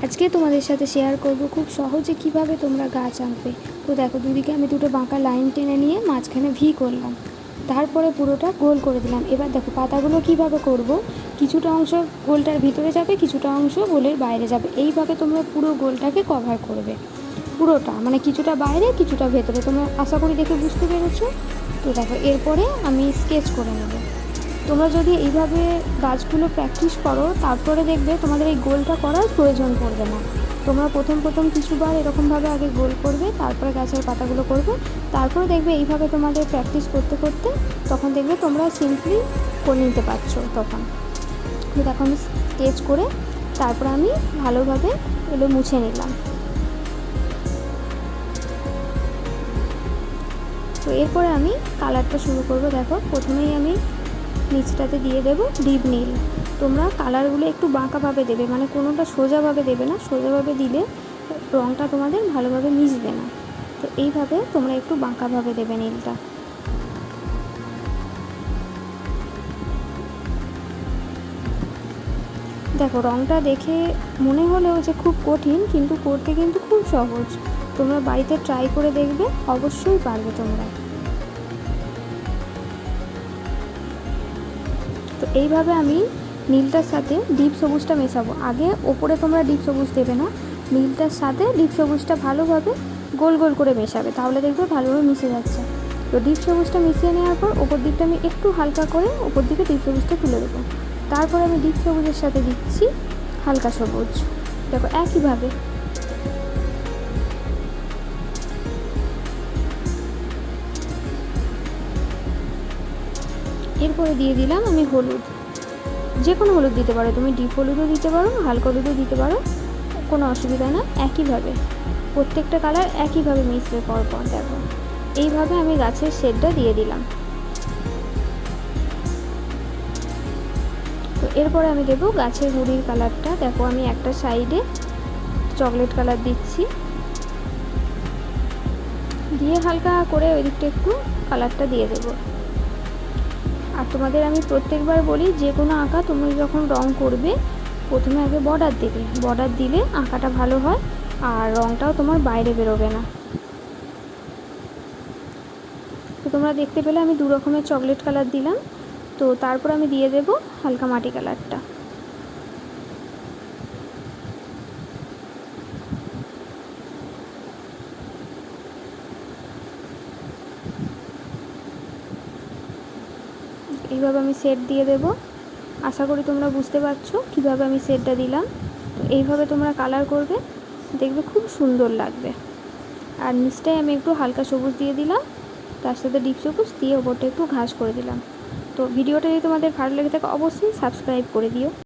আজকে তোমাদের সাথে শেয়ার করব খুব সহজে কিভাবে তোমরা গাছ আঁকবে। তো দেখো, দুদিকে আমি দুটো বাঁকা লাইন টেনে নিয়ে মাঝখানে ভি করলাম, তারপরে পুরোটা গোল করে দিলাম। এবার দেখো পাতাগুলো কিভাবে করব, কিছুটা অংশ গোলটার ভিতরে যাবে, কিছুটা অংশ গোলের বাইরে যাবে। এইভাবে তোমরা পুরো গোলটাকে কভার করবে, পুরোটা মানে কিছুটা বাইরে কিছুটা ভেতরে। তোমরা আশা করি দেখে বুঝতে পেরেছো। তো দেখো, এরপরে আমি স্কেচ করে নেব। তোমরা যদি এইভাবে গাছগুলো প্র্যাকটিস করো, তারপরে দেখবে তোমাদের এই গোলটা করার প্রয়োজন পড়বে না। তোমরা প্রথম কিছুবার এরকমভাবে আগে গোল করবে, তারপরে গাছের পাতাগুলো করবে, তারপরে দেখবে এইভাবে তোমাদের প্র্যাকটিস করতে করতে তখন দেখবে তোমরা সিম্পলি করে নিতে পারছো। তখন দেখো আমি স্কেচ করে তারপরে আমি ভালোভাবে এগুলো মুছে নিলাম। তো এরপরে আমি কালারটা শুরু করব। দেখো, প্রথমেই আমি নিচটাতে দিয়ে দেবো ডিপ নীল। তোমরা কালারগুলো একটু বাঁকাভাবে দেবে, মানে কোনোটা সোজাভাবে দেবে না, সোজাভাবে দিলে রঙটা তোমাদের ভালোভাবে মিশবে না। তো এইভাবে তোমরা একটু বাঁকাভাবে দেবে নীলটা। দেখো, রঙটা দেখে মনে হলেও যে খুব কঠিন, কিন্তু করতে কিন্তু খুব সহজ। তোমরা বাড়িতে ট্রাই করে দেখবে, অবশ্যই পারবে তোমরা। তো এইভাবে আমি নীলটার সাথে ডিপ সবুজটা মেশাবো। আগে ওপরে তোমরা ডিপ সবুজ দেবে না, নীলটার সাথে ডিপ সবুজটা ভালোভাবে গোল গোল করে মেশাবে, তাহলে দেখবে ভালোভাবে মিশে যাচ্ছে। তো ডিপ সবুজটা মিশিয়ে নেওয়ার পর ওপর দিকটা আমি একটু হালকা করে ওপর দিকে ডিপ সবুজটা তুলে দেবো। তারপর আমি ডিপ সবুজের সাথে দিচ্ছি হালকা সবুজ। দেখো, একইভাবে এরপরে দিয়ে দিলাম আমি হলুদ। যে কোনো হলুদ দিতে পারো, তুমি ডিপ হলুদও দিতে পারো, হালকা হলুদও দিতে পারো, কোনো অসুবিধা না। একইভাবে প্রত্যেকটা কালার একইভাবে মিশবে পরপর। দেখো, এইভাবে আমি গাছের শেডটা দিয়ে দিলাম। তো এরপরে আমি দেবো গাছের গুঁড়ির কালারটা। দেখো, আমি একটা সাইডে চকলেট কালার দিচ্ছি, দিয়ে হালকা করে ওই দিকটা একটু কালারটা দিয়ে দেবো। আর তোমাদের আমি প্রত্যেকবার বলি, যে কোনো আঁকা তুমি যখন রং করবে প্রথমে আগে বর্ডার দেবে, বর্ডার দিলে আঁকাটা ভালো হয় আর রংটাও তোমার বাইরে বেরোবে না। তো তোমরা দেখতে পেলে আমি দু রকমের চকলেট কালার দিলাম। তো তারপর আমি দিয়ে দেব হালকা মাটি কালারটা। এইভাবে আমি সেট দিয়ে দেব। আশা করি তোমরা বুঝতে পারছো কীভাবে আমি সেটটা দিলাম। তো এইভাবে তোমরা কালার করবে, দেখবে খুব সুন্দর লাগবে। আর নিচটায় আমি একটু হালকা সবুজ দিয়ে দিলাম, তার সাথে ডিপ সবুজ দিয়ে ওপরটা একটু ঘাস করে দিলাম। তো ভিডিওটা যদি তোমাদের ভালো লেগে থাকে অবশ্যই সাবস্ক্রাইব করে দিও।